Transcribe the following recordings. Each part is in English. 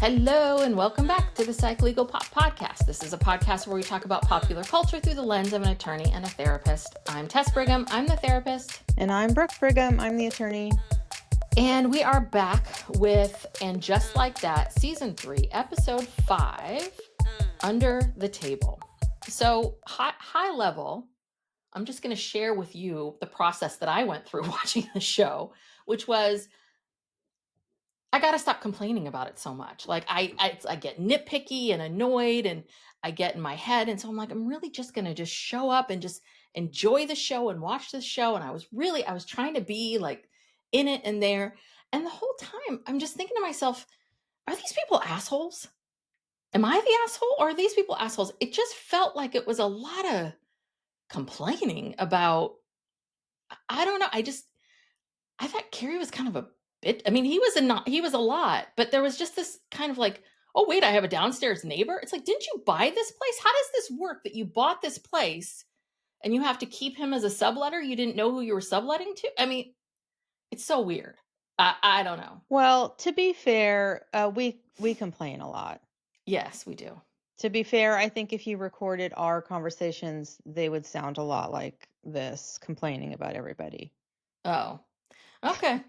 Hello and welcome back to the Psych Legal Pop Podcast. This is a podcast where we talk about popular culture through the lens of an attorney and a therapist. I'm Tess Brigham, I'm the therapist. And I'm Brooke Brigham, I'm the attorney. And we are back with And Just Like That, Season 3, Episode 5, Under the Table. So high level, I'm just going to share with you the process that I went through watching the show, which was, I got to stop complaining about it so much. Like I get nitpicky and annoyed and I get in my head. And so I'm like, I'm really just going to just show up and just enjoy the show and watch the show. And I was trying to be like in it and there. And the whole time I'm just thinking to myself, are these people assholes? Am I the asshole or are these people assholes? It just felt like it was a lot of complaining about, I don't know. I thought Carrie was kind of a bit. I mean, he was a lot, but there was just this kind of like, oh wait, I have a downstairs neighbor. It's like, didn't you buy this place? How does this work that you bought this place and you have to keep him as a subletter? You didn't know who you were subletting to? I mean, it's so weird. I don't know. Well, to be fair, we complain a lot. Yes, we do. To be fair, I think if you recorded our conversations, they would sound a lot like this, complaining about everybody. Oh, okay.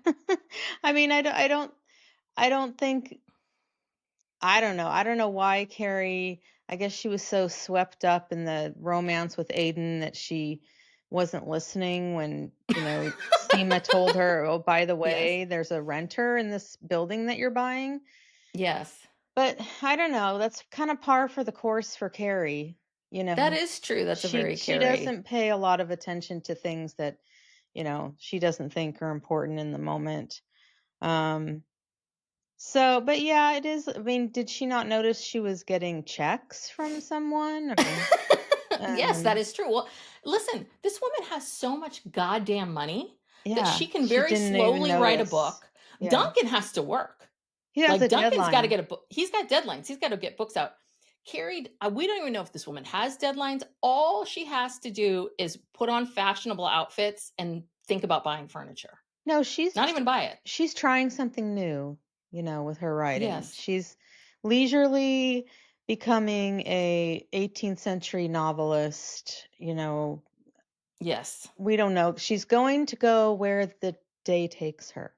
I mean, I don't think, I don't know. I don't know why Carrie, I guess she was so swept up in the romance with Aiden that she wasn't listening when, Seema told her, oh, by the way, Yes. there's a renter in this building that you're buying. Yes. But I don't know. That's kind of par for the course for Carrie. That is true. That's a very She Carrie. doesn't pay a lot of attention to things that, she doesn't think are important in the moment. So, but yeah, it is. I mean, did she not notice she was getting checks from someone? Yes, that is true. Well, listen, this woman has so much goddamn money that she can very didn't slowly even write a notice. book. Yeah. Duncan has to work. He has a Duncan's deadline. got to get a book. He's got deadlines. He's got to get books out. Carrie, we don't even know if this woman has deadlines. All she has to do is put on fashionable outfits and think about buying furniture. No, she's not even buy it. She's trying something new, with her writing. Yes. She's leisurely becoming a 18th century novelist, Yes. We don't know. She's going to go where the day takes her.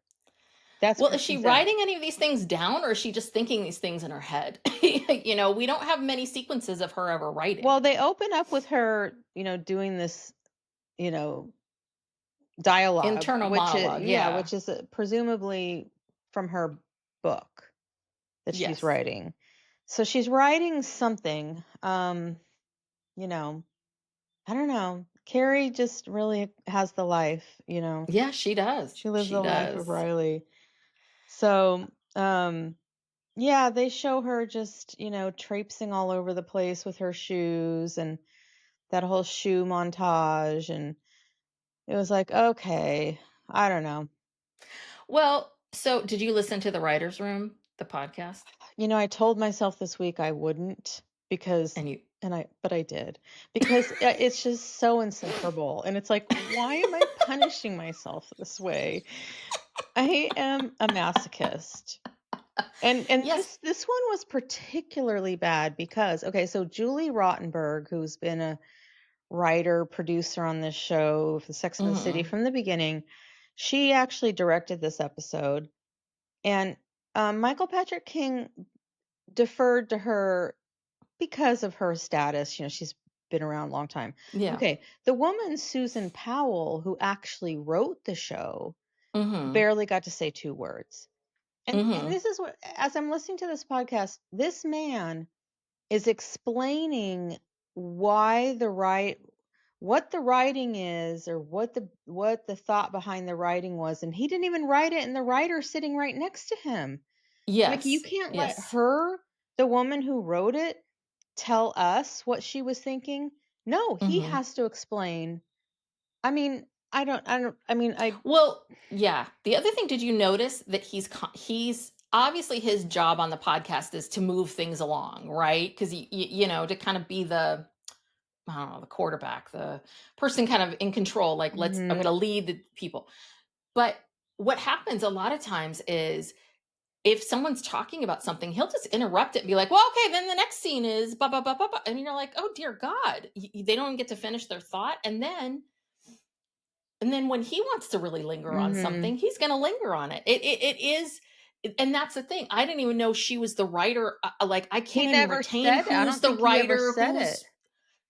That's well, is she writing any of these things down or is she just thinking these things in her head? We don't have many sequences of her ever writing. Well, they open up with her, doing this, dialogue. Internal monologue, which is presumably from her book that she's writing. So she's writing something, I don't know. Carrie just really has the life, Yeah, she does. She lives the life of Riley. So, yeah, they show her just, traipsing all over the place with her shoes and that whole shoe montage. And it was like, okay, I don't know. Well, so did you listen to the Writer's Room, the podcast? I told myself this week I wouldn't because, but I did because it's just so insufferable. And it's like, why am I punishing myself this way? I am a masochist. And yes. this one was particularly bad because, okay, so Julie Rottenberg, who's been a writer, producer on this show, for Sex and the City from the beginning, she actually directed this episode. And Michael Patrick King deferred to her because of her status. She's been around a long time. Yeah. Okay, the woman, Susan Powell, who actually wrote the show, barely got to say 2 words. And this is what, as I'm listening to this podcast, this man is explaining why what the writing is, or what the thought behind the writing was, and he didn't even write it, and the writer's sitting right next to him. Yes. Like, you can't let her, the woman who wrote it, tell us what she was thinking. No, he has to explain. I mean, well, yeah. The other thing, did you notice that he's obviously, his job on the podcast is to move things along, right? Because to kind of be the, I don't know, the quarterback, the person kind of in control, like, I'm going to lead the people. But what happens a lot of times is if someone's talking about something, he'll just interrupt it and be like, well, okay, then the next scene is blah, blah, blah, blah, blah. And you're like, oh, dear God. They don't even get to finish their thought. And then when he wants to really linger on something, he's going to linger on it. It is. And that's the thing. I didn't even know she was the writer. Like, I can't He even never retain said it. I who's don't the think he ever writer, said who's it.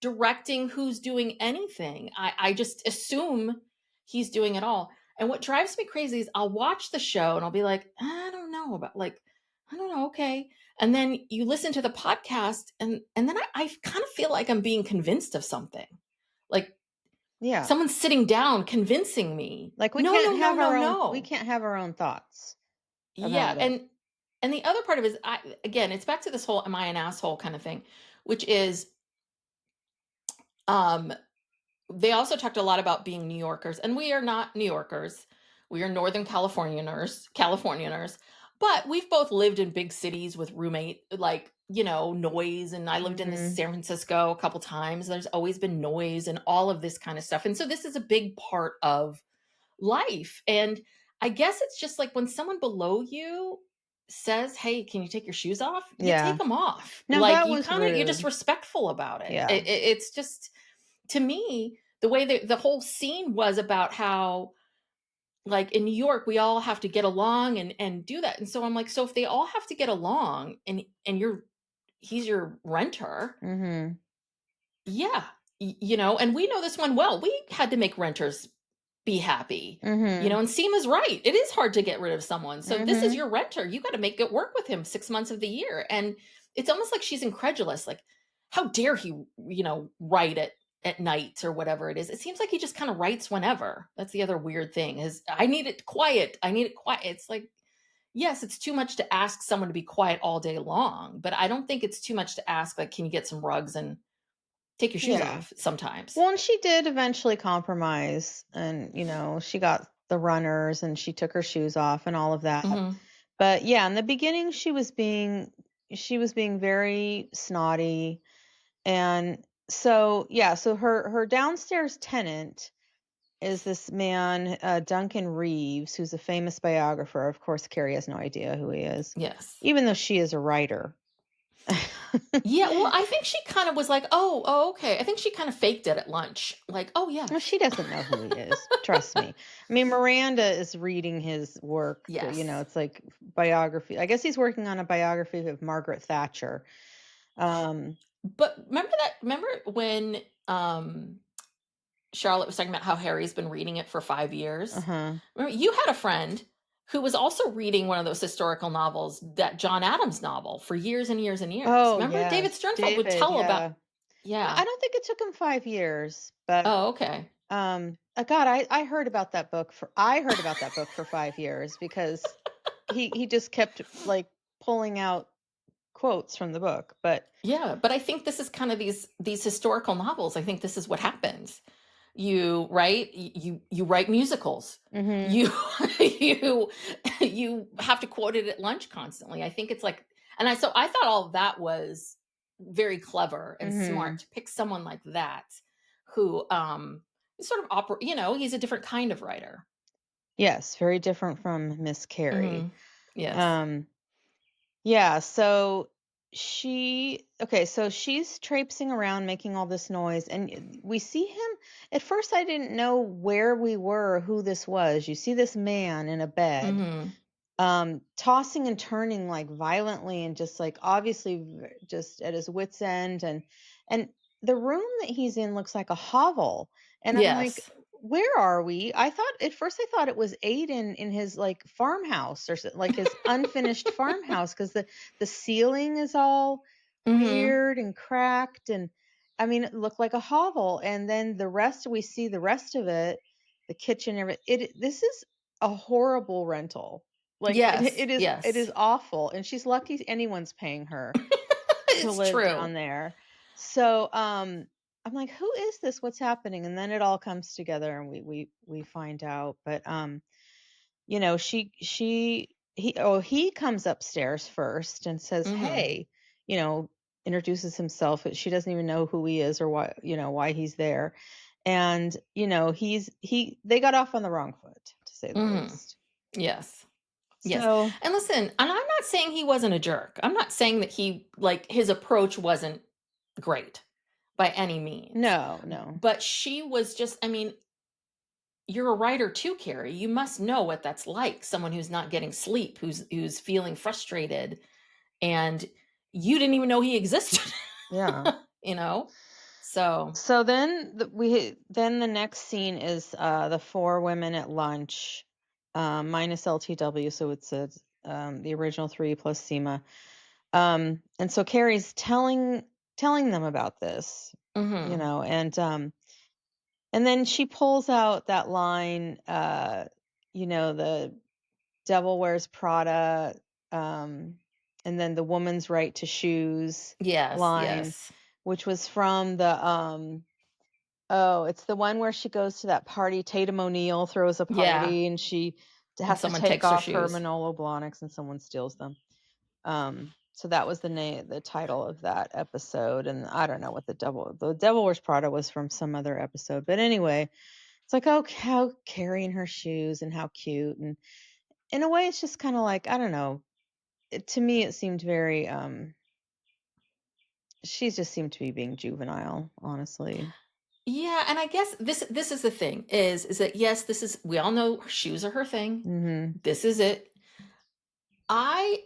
directing, who's doing anything. I just assume he's doing it all. And what drives me crazy is I'll watch the show and I'll be like, I don't know about, like, I don't know, okay. And then you listen to the podcast and then I kind of feel like I'm being convinced of something. Like, Yeah. someone's sitting down convincing me. Like we No, can't no, no, have no, our own no. we can't have our own thoughts Yeah. about it. And the other part of it is, again, it's back to this whole am I an asshole kind of thing, which is they also talked a lot about being New Yorkers, and we are not New Yorkers. We are Northern Californianers, but we've both lived in big cities with roommate, like, noise. And I lived in San Francisco a couple times. There's always been noise and all of this kind of stuff. And so this is a big part of life. And I guess it's just like when someone below you says, hey, can you take your shoes off? You take them off. No, Like, that was rude. you're just respectful about it. Yeah. It's just, to me, the way the whole scene was about how, like, in New York, we all have to get along and do that. And so I'm like, so if they all have to get along and he's your renter, yeah, and we know this one well. We had to make renters be happy, and Seema's right. It is hard to get rid of someone. So this is your renter. You got to make it work with him 6 months of the year. And it's almost like she's incredulous. Like, how dare he, write it at night or whatever it is. It seems like he just kind of writes whenever. That's the other weird thing is I need it quiet. It's like, yes, it's too much to ask someone to be quiet all day long, but I don't think it's too much to ask, like, can you get some rugs and take your shoes off sometimes? Well, and she did eventually compromise and, she got the runners and she took her shoes off and all of that. But yeah, in the beginning she was being very snotty. And so, so her downstairs tenant is this man, Duncan Reeves, who's a famous biographer. Of course, Carrie has no idea who he is. Yes. Even though she is a writer. Yeah, well, I think she kind of was like, oh, okay. I think she kind of faked it at lunch. Like, oh, yeah. Well, she doesn't know who he is. Trust me. I mean, Miranda is reading his work. Yes. It's like biography. I guess he's working on a biography of Margaret Thatcher. But remember when Charlotte was talking about how Harry's been reading it for 5 years? Remember, you had a friend who was also reading one of those historical novels, that John Adams novel, for years and years and years. Oh, remember, yes. David Sternfeld would tell about. Yeah. I don't think it took him 5 years, but oh, okay. God, I heard about that book for 5 years because he just kept like pulling out quotes from the book. But yeah, but I think this is kind of these historical novels. I think this is what happens. You write musicals. You have to quote it at lunch constantly. I think it's like, and I thought all of that was very clever and smart to pick someone like that who sort of he's a different kind of writer. Yes, very different from Miss Carrie. Yes. Yeah, so so she's traipsing around making all this noise, and we see him. At first I didn't know where we were, who this was. You see this man in a bed, tossing and turning like violently and just like obviously just at his wit's end, and the room that he's in looks like a hovel. And I'm like, where are we? At first I thought it was Aiden in his like farmhouse or like his unfinished farmhouse, because the ceiling is all weird and cracked, and I mean it looked like a hovel. And then we see the rest of it, the kitchen, this is a horrible rental. Like it is awful, and she's lucky anyone's paying her to live down there. So I'm like, who is this? What's happening? And then it all comes together, and we find out. But he comes upstairs first and says, hey, introduces himself. She doesn't even know who he is or why he's there. And they got off on the wrong foot, to say the least. Yes. Yes. So And listen, and I'm not saying he wasn't a jerk. I'm not saying that his approach wasn't great by any means. no. But she was just, I mean, you're a writer too, Carrie. You must know what that's like. Someone who's not getting sleep, who's feeling frustrated, and you didn't even know he existed. Yeah. You know? So, So then the next scene is the four women at lunch, minus LTW, so it's the original three plus Seema. And so Carrie's telling them about this, mhm. and then she pulls out that line, the devil wears Prada, and then the woman's right to shoes Yes, line, yes. which was from the oh, it's the one where she goes to that party. Tatum O'Neal throws a Yeah. party and she And has to someone take takes her off her shoes. Manolo Blahniks and someone steals them. So that was the title of that episode. And I don't know what the Devil Wears Prada was from some other episode. But anyway, it's like, oh, how carrying her shoes and how cute. And in a way, it's just kind of like, I don't know. To me, it seemed very, she just seemed to be being juvenile, honestly. Yeah, and I guess this is the thing is that yes, this is we all know shoes are her thing. Mm-hmm. This is it. I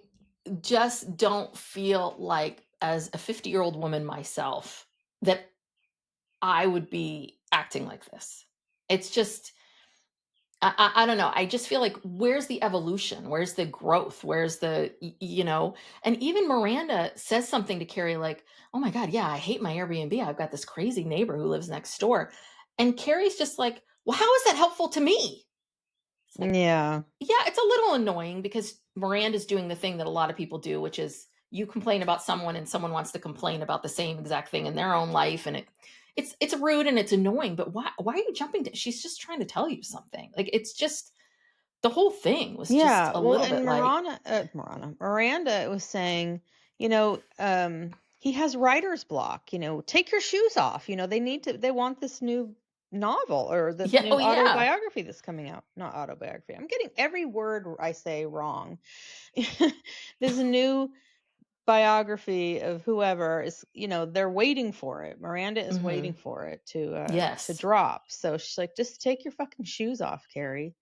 just don't feel like as a 50-year-old woman myself that I would be acting like this. It's just I don't know. I just feel like where's the evolution? Where's the growth? Where's the And even Miranda says something to Carrie like, "Oh my god, yeah, I hate my Airbnb. I've got this crazy neighbor who lives next door." And Carrie's just like, "Well, how is that helpful to me?" It's like, Yeah. yeah, it's a little annoying because Miranda's doing the thing that a lot of people do, which is you complain about someone and someone wants to complain about the same exact thing in their own life, and it's rude and it's annoying. But why are you jumping to? She's just trying to tell you something. Like it's just the whole thing was just Yeah, a well, little and bit like, Miranda was saying, he has writer's block, take your shoes off. They want this new novel or this yeah, new oh yeah, autobiography that's coming out. Not autobiography. I'm getting every word I say wrong. This new biography of whoever is, they're waiting for it. Miranda is waiting hmm for it to yes, drop. So she's like, just take your fucking shoes off, Carrie.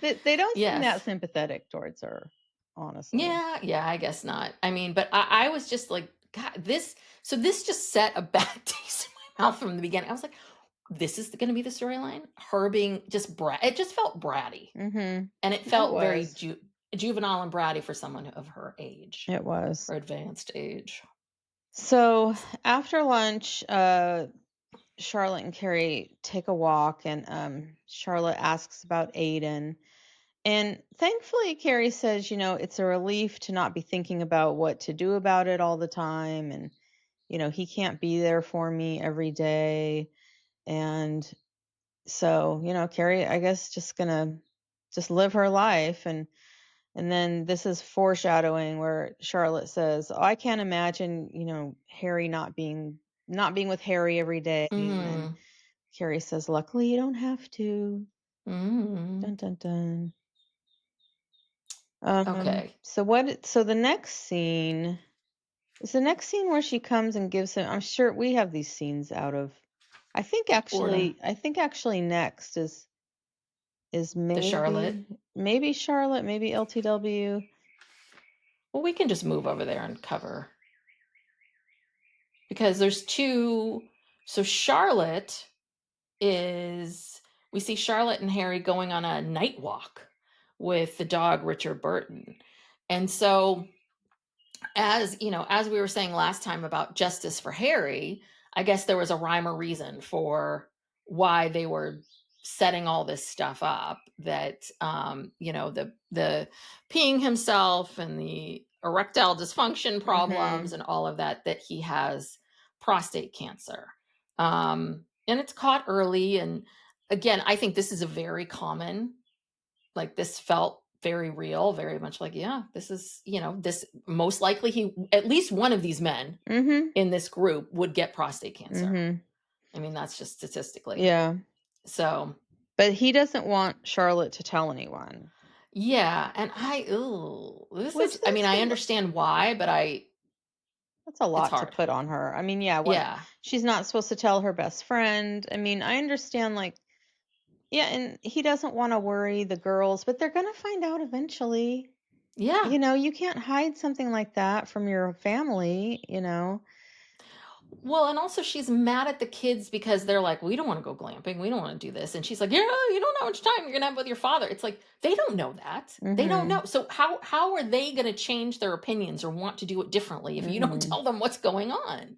They don't seem that yes, sympathetic towards her, honestly. yeah, yeah. I guess not. I mean, but I was just like, God, this just set a bad taste in my mouth from the beginning. I was like, this is going to be the storyline. Her being just brat. It just felt bratty, Mhm. and it It felt very was. juvenile and bratty for someone of her age It was. or advanced age. So after lunch, Charlotte and Carrie take a walk, and Charlotte asks about Aiden. And thankfully, Carrie says, it's a relief to not be thinking about what to do about it all the time. And, he can't be there for me every day. And so, Carrie, I guess, just gonna just live her life. And then this is foreshadowing where Charlotte says, "Oh, I can't imagine, Harry not being with Harry every day." And then Mm, Carrie says, "Luckily, you don't have to." mm. Dun dun dun. Okay. So the next scene is the next scene where she comes and gives him. I'm sure we have these scenes out of. Order I think actually next is the Charlotte. maybe Charlotte, maybe LTW. Well, we can just move over there and cover because there's two. So Charlotte is we see Charlotte and Harry going on a night walk with the dog Richard Burton. And so as we were saying last time about justice for Harry, I guess there was a rhyme or reason for why they were setting all this stuff up that the peeing himself and the erectile dysfunction Mhm. problems and all of that he has prostate cancer. And it's caught early, and again, I think this is a very common, like this felt very real, very much like, yeah, this is, this most likely at least one of these men Mhm. in this group would get prostate cancer. Mhm. I mean, that's just statistically. Yeah. So, But he doesn't want Charlotte to tell anyone. Yeah, and I understand why, but that's a it's lot to hard. put on her. I mean, yeah, what Yeah. she's not supposed to tell her best friend. I mean, I understand, like, yeah, and he doesn't want to worry the girls, but they're gonna find out eventually. Yeah. You can't hide something like that from your family. Well, and also she's mad at the kids because they're like, we don't want to go glamping. We don't want to do this. And she's like, yeah, you don't know how much time you're going to have with your father. It's like, they don't know that. They don't Mm-hmm. know. So how are they going to change their opinions or want to do it differently if you don't Mm-hmm. tell them what's going on?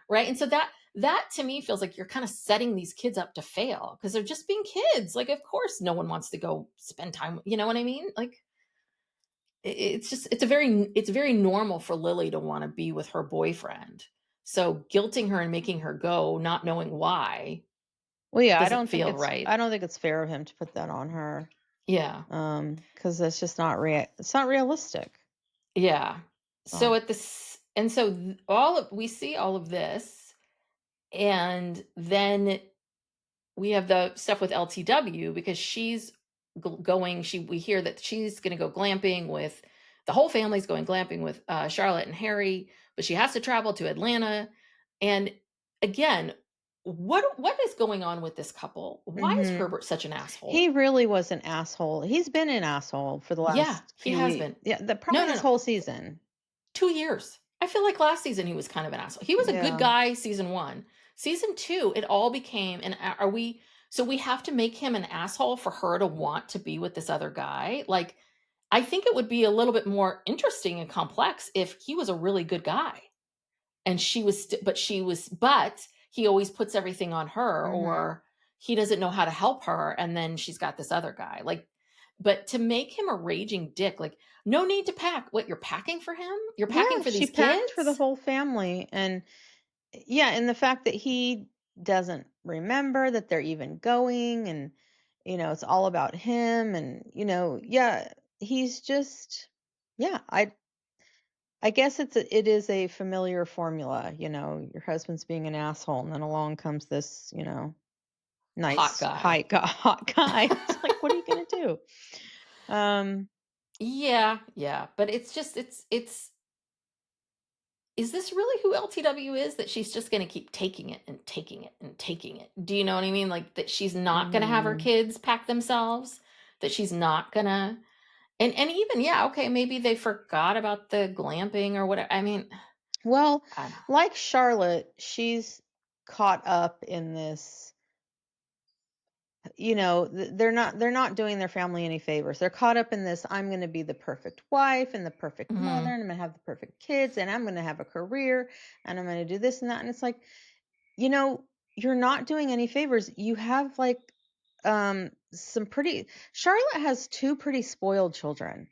Right. And so that to me feels like you're kind of setting these kids up to fail because they're just being kids. Like, of course, no one wants to go spend time. You know what I mean? Like, it's very normal for Lily to want to be with her boyfriend. So guilting her and making her go, not knowing why, Well, yeah, doesn't feel right. I don't think it's fair of him to put that on her. Yeah. Because that's just not it's not realistic. Yeah. So Oh. at this, and so we see all of this, and then we have the stuff with LTW because she's going. We hear that she's going to go glamping with the whole family's going glamping with Charlotte and Harry, but she has to travel to Atlanta. And again, what is going on with this couple? Why is Mm-hmm. Herbert such an asshole? He really was an asshole. He's been an asshole for the Yeah, last he few has weeks. been. Yeah, No, probably no, this no. whole season. 2 years. I feel like last season he was kind of an asshole. He was a good Yeah. guy season 1. Season 2, it all became so we have to make him an asshole for her to want to be with this other guy? Like, I think it would be a little bit more interesting and complex if he was a really good guy and but he always puts everything on her, Mm-hmm. or he doesn't know how to help her, and then she's got this other guy. Like, but to make him a raging dick, like, no need to pack. What, you're packing for him? You're Yeah, packing for she these packed for the kids? whole family. And yeah, and the fact that he doesn't remember that they're even going, and it's all about him, and yeah, he's just, yeah, I guess it is a familiar formula. Your husband's being an asshole, and then along comes this, Hot nice guy. hot guy. It's like, what are you gonna do? Yeah, but it's just it's is this really who LTW is, that she's just going to keep taking it and taking it and taking it? Do you know what I mean? Like, that she's not going to have her mm, kids pack themselves, that she's not going to, and even, yeah, okay, maybe they forgot about the glamping or whatever. I mean, well, I don't know. like Charlotte, she's caught up in this. They're not doing their family any favors. They're caught up in this, I'm going to be the perfect wife and the perfect mother, and I'm going to have the perfect kids, and I'm going to have a career, and I'm going to do this and that. And it's like, you're not doing any favors. You have, like, Charlotte has two pretty spoiled children,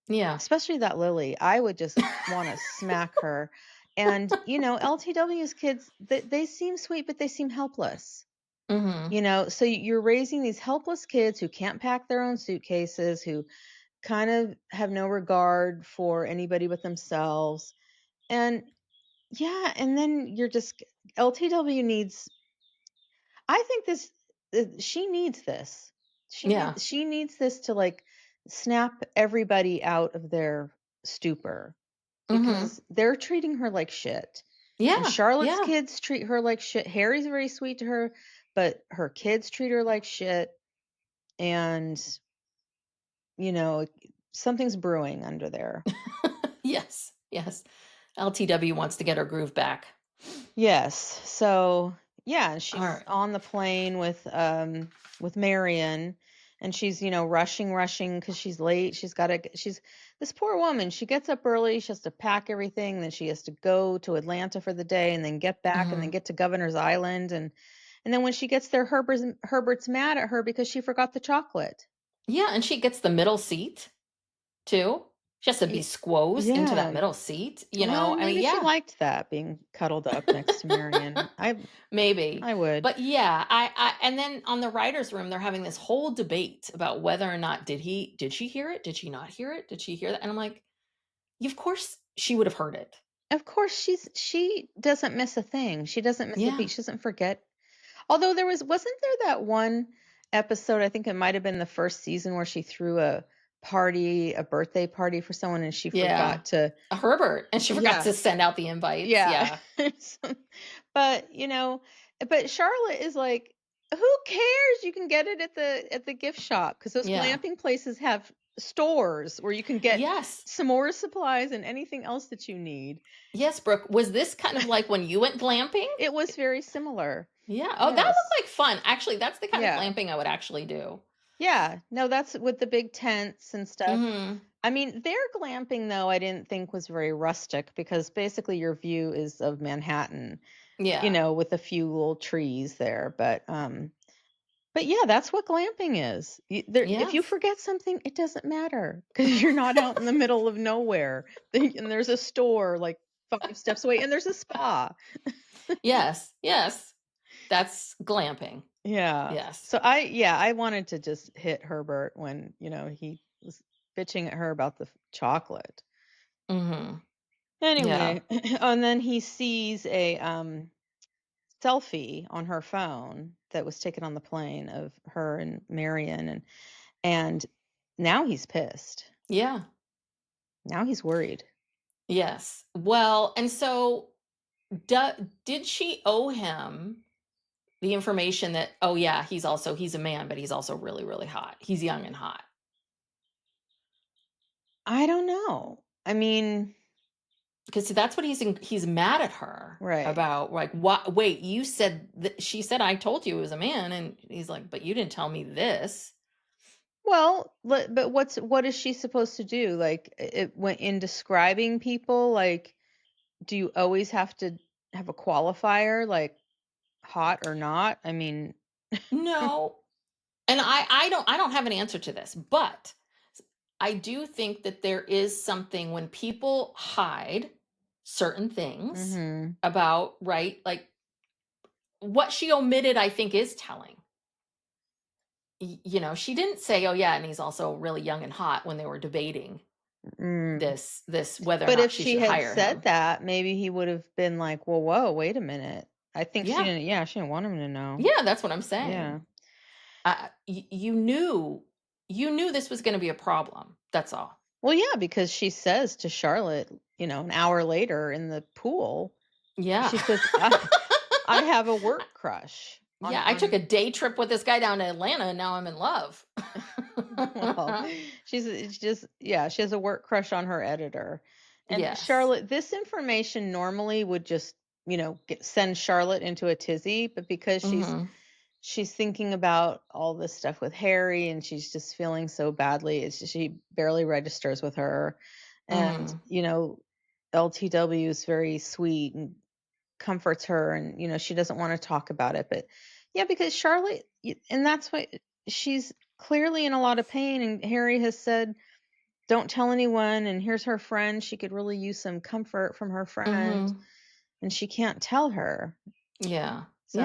Yeah. especially that Lily. I would just want to smack her. And LTW's kids, they seem sweet, but they seem helpless. Mm-hmm. So you're raising these helpless kids who can't pack their own suitcases, who kind of have no regard for anybody but themselves. And yeah, and then you're just, LTW needs, I think she needs this. Yeah. She needs this to, like, snap everybody out of their stupor, Mm-hmm. because they're treating her like shit. And Yeah. Charlotte's Yeah. kids treat her like shit. Harry's very sweet to her, but her kids treat her like shit. And, you know, something's brewing under there. Yes. Yes. LTW wants to get her groove back. Yes. So yeah, All she's right. on the plane with Marion, and she's, rushing because she's late. She's this poor woman. She gets up early, she has to pack everything, then she has to go to Atlanta for the day, and then get back, and then Mm-hmm. get to Governor's Island, and then when she gets there, Herbert's mad at her because she forgot the chocolate. Yeah, and she gets the middle seat too. She has to be squoze into that Yeah. middle seat. Well, I mean, maybe she yeah, liked that, being cuddled up next to Marion. maybe. I would. But yeah, and then on the writers' room, they're having this whole debate about whether or not did she hear it? Did she not hear it? Did she hear that? And I'm like, of course she would have heard it. Of course, she doesn't miss a thing. She doesn't miss a Yeah. beat. She doesn't forget. Although wasn't there that one episode, I think it might have been the first season, where she threw a birthday party for someone, and she forgot to Herbert, and she forgot to send out the invites. Yeah. But but Charlotte is like, who cares? You can get it at the gift shop, because those glamping places have stores where you can get some more supplies and anything else that you need. Yes, Brooke. Was this kind of like when you went glamping? It was very similar. Yeah. Oh, that looked like fun. Actually, that's the kind of glamping I would actually do. Yeah. No, that's with the big tents and stuff. I mean, their glamping, though, I didn't think was very rustic, because basically your view is of Manhattan. Yeah. With a few little trees there. But yeah, that's what glamping is. If you forget something, it doesn't matter, because you're not out in the middle of nowhere. And there's a store like 5 steps away, and there's a spa. Yes. That's glamping. Yeah. Yes. So I wanted to just hit Herbert when, he was bitching at her about the chocolate. Anyway, and then he sees a selfie on her phone that was taken on the plane of her and Marion, and now he's pissed. Yeah. Now he's worried. Yes. Well, and so did she owe him the information that, oh yeah, he's a man, but he's also really, really hot. He's young and hot. I don't know. I mean, because that's what he's mad at her about. Like, what? Wait, you said that she said I told you it was a man, and he's like, but you didn't tell me this. Well, but what is she supposed to do? Like, in describing people, like, do you always have to have a qualifier, like hot or not? I mean, no. And I don't have an answer to this, but I do think that there is something when people hide certain things about, right? Like, what she omitted, I think, is telling. She didn't say, oh yeah, and he's also really young and hot, when they were debating this whether or not she should hire him. But if she had said that, maybe he would have been like, well, whoa, wait a minute. I think she didn't want him to know. Yeah, that's what I'm saying. Yeah. You knew this was going to be a problem. That's all. Well, yeah, because she says to Charlotte, an hour later in the pool, she says, I have a work crush. I took a day trip with this guy down to Atlanta, and now I'm in love. Well, she has a work crush on her editor. And Charlotte, this information normally would just, send Charlotte into a tizzy, but because she's thinking about all this stuff with Harry, and she's just feeling so badly, she barely registers with her. And, LTW is very sweet and comforts her, and she doesn't want to talk about it. But yeah, because Charlotte, and that's why she's clearly in a lot of pain, and Harry has said don't tell anyone, and here's her friend, she could really use some comfort from her friend, and she can't tell her. It's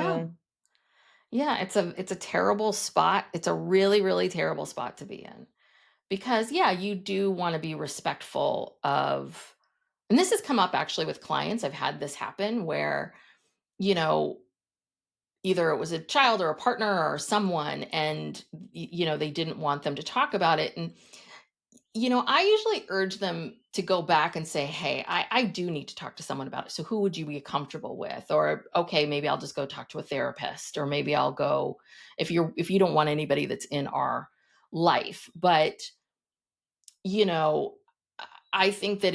a terrible spot. It's a really, really terrible spot to be in, because you do want to be respectful of. And this has come up actually with clients. I've had this happen where, either it was a child or a partner or someone, and, they didn't want them to talk about it. And, I usually urge them to go back and say, hey, I do need to talk to someone about it. So who would you be comfortable with? Or, okay, maybe I'll just go talk to a therapist, or maybe I'll go if you don't want anybody that's in our life. But, I think that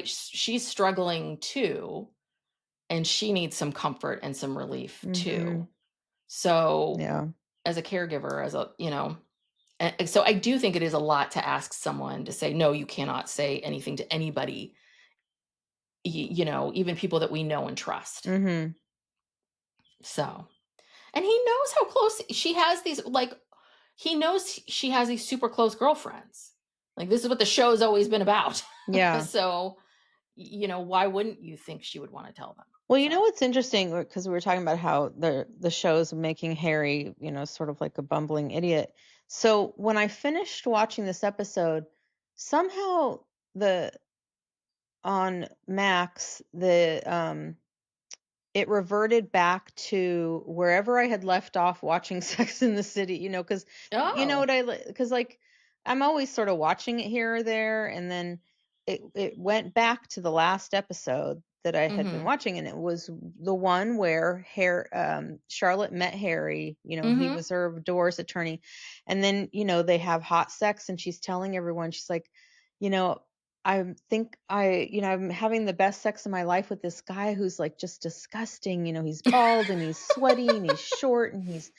she's struggling too, and she needs some comfort and some relief too. So as a caregiver, so I do think it is a lot to ask someone to say, no, you cannot say anything to anybody, even people that we know and trust. So, and he knows how close she has these, he knows she has these super close girlfriends. Like, this is what the show's always been about. Yeah. So, why wouldn't you think she would want to tell them? Well, what's interesting, because we were talking about how the show's making Harry, sort of like a bumbling idiot. So when I finished watching this episode, somehow on Max, the it reverted back to wherever I had left off watching Sex in the City, you know, because you know Oh. what because like I'm always sort of watching it here or there, and then it went back to the last episode that I had been watching, and it was the one where Charlotte met Harry. You know, he was her divorce attorney, and then you know they have hot sex, and she's telling everyone, she's like, you know, I'm having the best sex of my life with this guy who's like just disgusting. You know, he's bald and he's sweaty and he's short and he's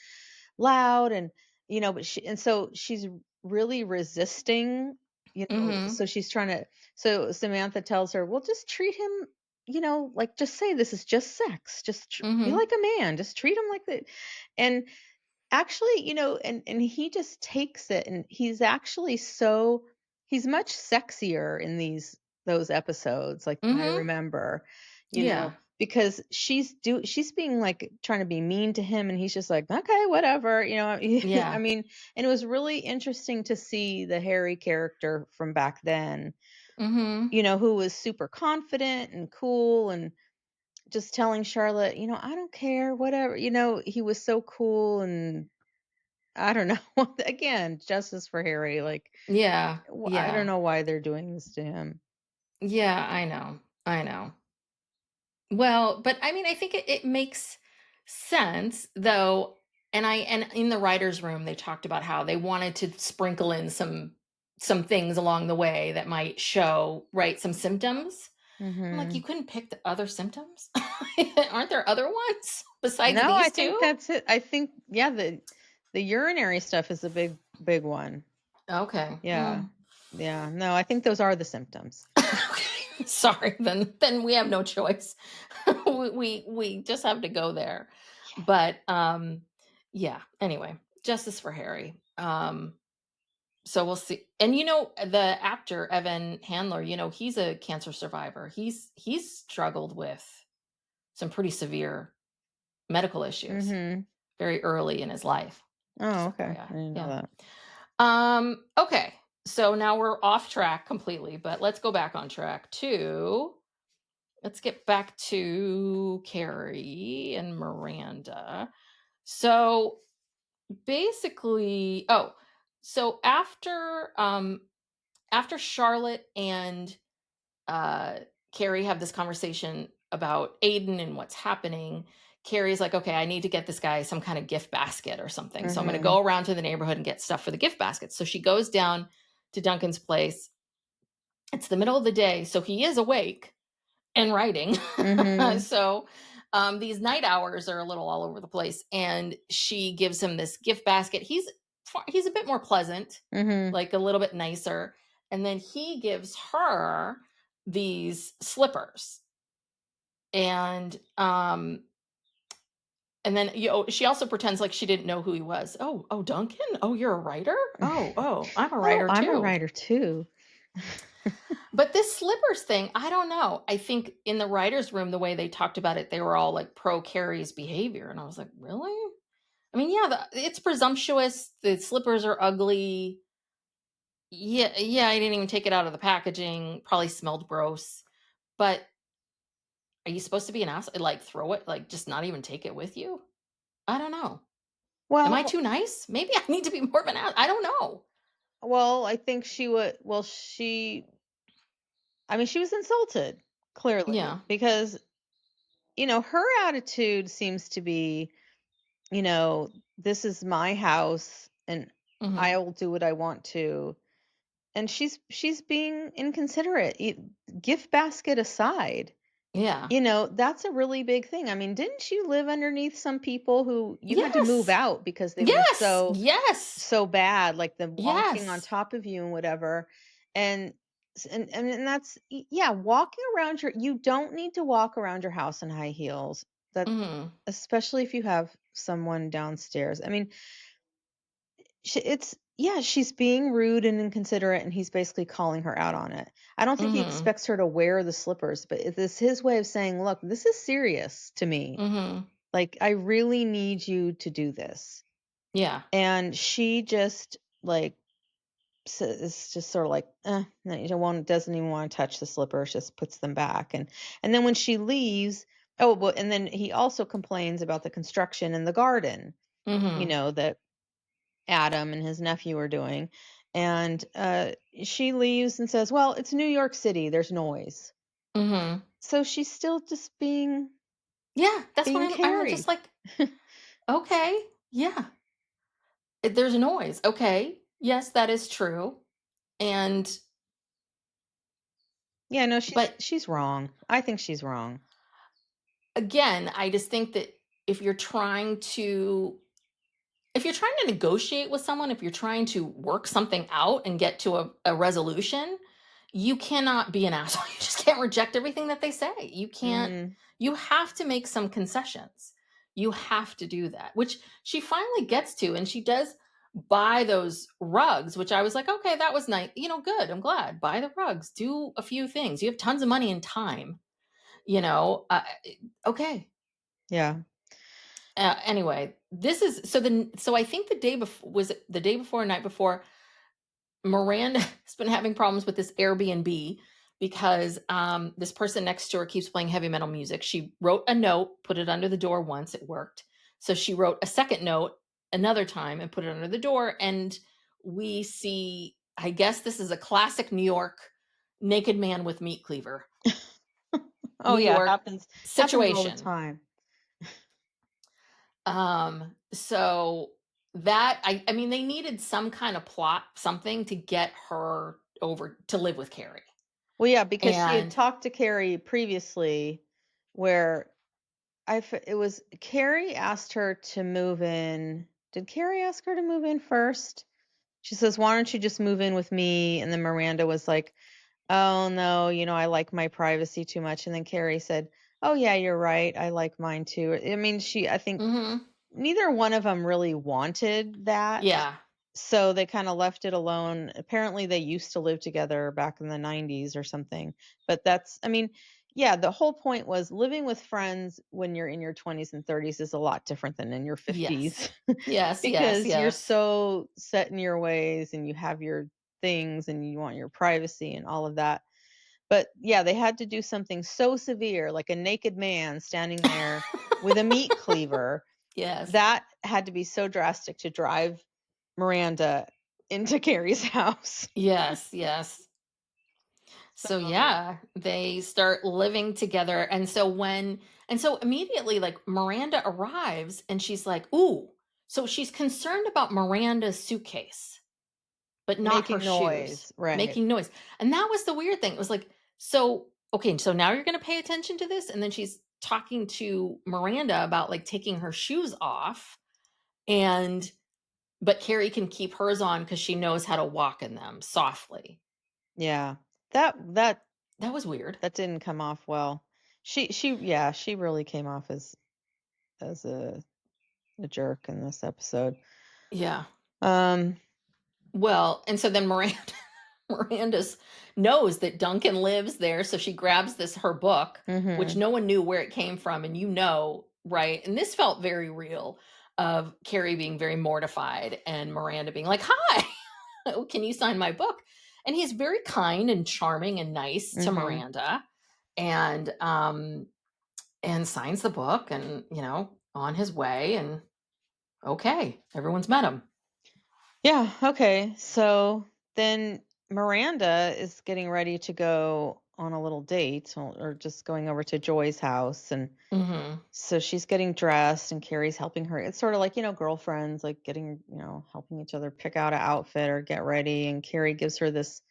loud and, you know, so she's really resisting, you know, so she's trying to, so Samantha tells her, well, just treat him, you know, like just say this is just sex. Just be like a man. Just treat him like that. And actually, you know, and he just takes it, and he's actually he's much sexier in those episodes, like than I remember, you Yeah. know, because she's being like trying to be mean to him, and he's just like, okay, whatever, you know. Yeah. I mean, and it was really interesting to see the Harry character from back then, you know, who was super confident and cool and just telling Charlotte, you know, I don't care, whatever, you know, he was so cool. And I don't know. Again, justice for Harry. Like, Yeah. I don't Yeah. know why they're doing this to him. Yeah, I know. I know. Well, but I mean, I think it makes sense though. And in the writers' room, they talked about how they wanted to sprinkle in some things along the way that might show, right, some symptoms. I'm like, you Hmm. couldn't pick the other symptoms? Aren't there other ones besides No, I these think two? that's it. I think, yeah, the urinary stuff is a big one. Okay. Yeah. Yeah. No, I think those are the symptoms. Sorry, then we have no choice. We just have to go there. But yeah, anyway, justice for Harry. So we'll see. And you know, the actor Evan Handler, you know, he's a cancer survivor. He's struggled with some pretty severe medical issues Mm-hmm. very early in his life. Oh, Just okay. I FYI. didn't know Yeah. that. Okay. So now we're off track completely, but let's go back on track to let's get back to Carrie and Miranda. So basically, so after Charlotte and uh Carrie have this conversation about Aiden and what's happening, Carrie's like, okay, I need to get this guy some kind of gift basket or something. So I'm going to Mm-hmm. go around to the neighborhood and get stuff for the gift basket. So she goes down to Duncan's place. It's the middle of the day, so he is awake and writing. Mm-hmm. So these night hours are a little all over the place, and she gives him this gift basket. He's a bit more pleasant, Mm-hmm. like a little bit nicer, and then he gives her these slippers, and then she also pretends like she didn't know who he was. Oh, Duncan. Oh, you're a writer. Oh, I'm a Oh, writer I'm a too. writer too. But this slippers thing, I don't know. I think in the writers' room, the way they talked about it, they were all like pro Carrie's behavior, and I was like, really? I mean, yeah, it's presumptuous. The slippers are ugly. Yeah. I didn't even take it out of the packaging. Probably smelled gross. But are you supposed to be an ass? Like throw it? Like just not even take it with you? I don't know. Am I Well, too nice? Maybe I need to be more of an ass. I don't know. I think she would. Well, I mean, she was insulted clearly Yeah. because, you know, her attitude seems to be, you know, this is my house and Hmm. I will do what I want to. And she's being inconsiderate. Gift basket aside, Yeah. you know, that's a really big thing. I mean, didn't you live underneath some people who you had to move Yes. out because they were Yes. Yes. so bad, like them walking on Yes. top of you and whatever. And and that's yeah, walking around you don't need to walk around your house in high heels. That Hmm. especially if you have someone downstairs. I mean, it's yeah, she's being rude and inconsiderate, and he's basically calling her out on it. I don't think he Hmm. expects her to wear the slippers, but it's his way of saying, "Look, this is serious to me. Hmm. Like, I really need you to do this." Yeah. And she just like is just sort of like, no, you don't want, doesn't even want to touch the slippers, just puts them back. And then when she leaves, Oh, well, and then he also complains about the construction in the garden, that Adam and his nephew are doing. And she leaves and says, well, it's New York City. There's noise. So she's still just being Yeah, that's being why I'm Carrie. just like, okay, yeah, there's noise. Okay, yes, that is true. And Yeah, no, but she's wrong. I think she's wrong. again, I just think that if you're trying to negotiate with someone, if you're trying to work something out and get to a resolution, you cannot be an asshole. You just can't reject everything that they say. You can't, Mm-hmm. you have to make some concessions. You have to do that, which she finally gets to. And she does buy those rugs, which I was like, okay, that was nice. Good. I'm glad. Buy the rugs, do a few things. You have tons of money and time, okay. Yeah. Anyway, this is so I think the day before, was it the day before or night before, Miranda has been having problems with this Airbnb because this person next to her keeps playing heavy metal music. She wrote a note, put it under the door once, it worked. So she wrote a second note another time and put it under the door. And we see, I guess this is a classic New York naked man with meat cleaver. Oh New yeah, York happens all the situation. time. So that I mean they needed some kind of plot, something to get her over to live with Carrie. Well, yeah, because she had And talked to Carrie previously, where it was Carrie asked her to move in. Did Carrie ask her to move in first? She says, "Why don't you just move in with me?" And then Miranda was like, "Oh no, I like my privacy too much." And then Carrie said, "Oh yeah, you're right. I like mine too." I mean, I think neither one of them really wanted that. yeah. So they kind of left it alone. Apparently they used to live together back in the 90s or something. But I mean, yeah, the whole point was living with friends when you're in your 20s and 30s is a lot different than in your 50s. Yes. Yes, yes, Because you're yes. so set in your ways and you have your things and you want your privacy and all of that. But yeah, they had to do something so severe, like a naked man standing there with a meat cleaver. Yes. That had to be so drastic to drive Miranda into Carrie's house. Yes, yes. So So, yeah, they start living together. And so immediately like Miranda arrives and she's like, "Ooh." So she's concerned about Miranda's suitcase, but not her making shoes, noise, right. making noise. And that was the weird thing. It was like, so, okay, so now you're going to pay attention to this. And then she's talking to Miranda about like taking her shoes off. And, but Carrie can keep hers on because she knows how to walk in them softly. Yeah. That that That was weird. that didn't come off well. She really came off as a jerk in this episode. Yeah. Um Well, and so then Miranda's knows that Duncan lives there, so she grabs her book, which mhm. no one knew where it came from, and right? And this felt very real of Carrie being very mortified and Miranda being like, "Hi, can you sign my book?" And he's very kind and charming and nice to Mhm. Miranda, and and signs the book, and on his way, and okay, everyone's met him. Yeah, okay. So then Miranda is getting ready to go on a little date or just going over to Joy's house, and Mm-hmm. so she's getting dressed and Carrie's helping her. It's sort of like, girlfriends like getting, helping each other pick out an outfit or get ready, and Carrie gives her this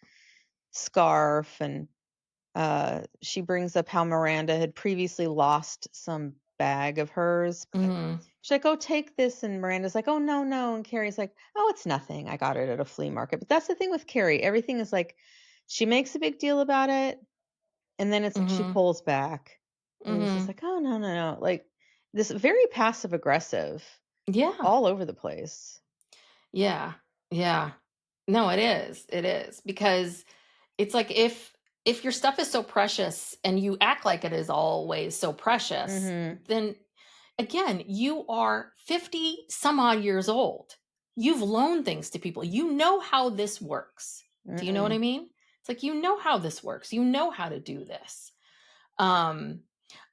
scarf, and she brings up how Miranda had previously lost some bag of hers. Mm-hmm. She's like, "Oh, take this." And Miranda's like, "Oh, no, no." And Carrie's like, "Oh, it's nothing. I got it at a flea market." But that's the thing with Carrie. Everything is like, she makes a big deal about it. And then it's like she Mm-hmm. pulls back. And it's just Mm-hmm. like, "Oh, no, no, no." Like this very passive aggressive Yeah. all over the place. Yeah. Yeah. No, it is. It is because it's like if your stuff is so precious and you act like it is always so precious, Mm then again, you are 50 some odd years old. You've loaned things to people. You know how this works. hmm. Do you know what I Mm. mean? It's like you know how this works. You know how to do this. Um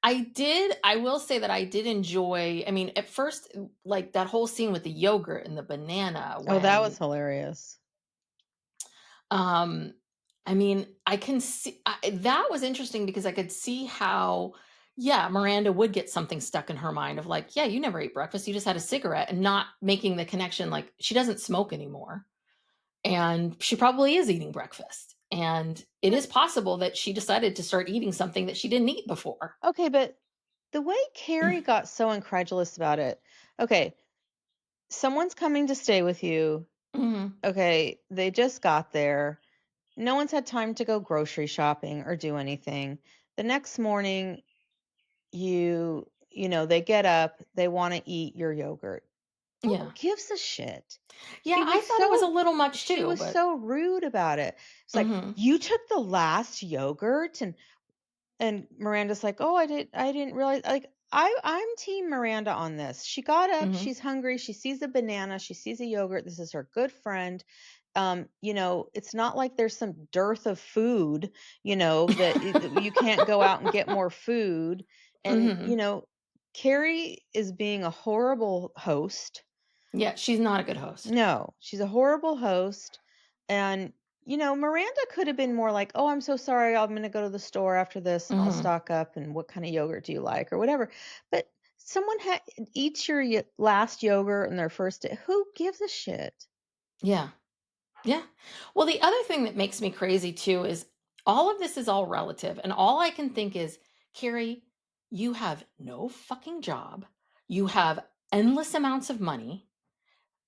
I will say that I did enjoy, I mean, at first, like that whole scene with the yogurt and the banana Oh, that was when, hilarious. um, I mean, I can see that was interesting because I could see how, yeah, Miranda would get something stuck in her mind of like, yeah, you never ate breakfast, you just had a cigarette, and not making the connection like she doesn't smoke anymore. And she probably is eating breakfast. And it But is possible that she decided to start eating something that she didn't eat before. okay, but the way Carrie got so incredulous about it. Okay, someone's coming to stay with you. Mhm. Okay, they just got there. No one's had time to go grocery shopping or do anything. The next morning, they get up, they want to eat your yogurt. Who Yeah. gives a shit? Yeah, I thought it was a little much She too, was but so rude about it. It's like, mhm. "You took the last yogurt?" And Miranda's like, "Oh, I didn't realize." Like, I'm team Miranda on this. She got up, Mhm. she's hungry, she sees a banana, she sees a yogurt. This is her good friend. It's not like there's some dearth of food, that you can't go out and get more food. And, Mhm. Carrie is being a horrible host. Yeah, she's not a good host. No, she's a horrible host. And, Miranda could have been more like, "Oh, I'm so sorry. I'm going to go to the store after this and I'll Mhm. stock up. And what kind of yogurt do you like?" or whatever. But someone eats your last yogurt in their first day. Who gives a shit? Yeah. Yeah. Well, the other thing that makes me crazy too is all of this is all relative. And all I can think is, Carrie, you have no fucking job. You have endless amounts of money.